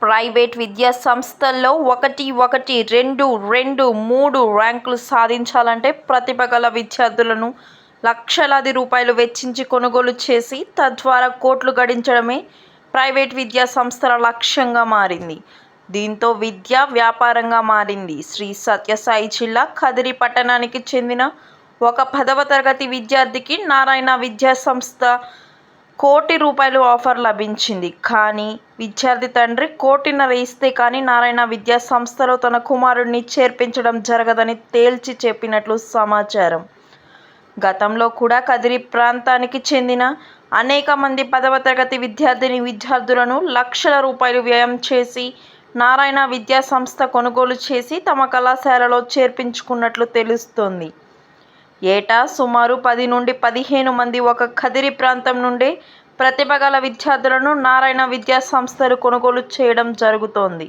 Private విద్యా సంస్థల్లో 1, 1, 2, 2, 3 ర్యాంకులు సాధించాలంటే ప్రతిభ గల విద్యార్థులను లక్షలాది రూపాయలు వెచ్చించి కొనుగోలు చేసి తద్వారా కోట్లు గడించడమే ప్రైవేట్ విద్యా సంస్థల లక్ష్యంగా మారింది. దీంతో విద్య వ్యాపారంగా మారింది. శ్రీ సత్యసాయి జిల్లా కదిరి పట్టణానికి చెందిన ఒక 10వ తరగతి విద్యార్థికి నారాయణ విద్యా సంస్థ ₹1,00,00,000 ఆఫర్ లభించింది. కానీ విద్యార్థి తండ్రి ₹1,50,00,000 ఇస్తే కానీ నారాయణ విద్యా సంస్థలో తన కుమారుడిని చేర్పించడం జరగదని తేల్చి చెప్పినట్లు సమాచారం. గతంలో కూడా కదిరి ప్రాంతానికి చెందిన అనేక మంది 10వ తరగతి విద్యార్థులను లక్షల రూపాయలు వ్యయం చేసి నారాయణ విద్యా సంస్థ కొనుగోలు చేసి తమ కళాశాలలో చేర్పించుకున్నట్లు తెలుస్తోంది. ఏటా సుమారు 10 నుండి 15 మంది ఒక కదిరి ప్రాంతం నుండే ప్రతిభ గల విద్యార్థులను నారాయణ విద్యా సంస్థలు కొనుగోలు చేయడం జరుగుతోంది.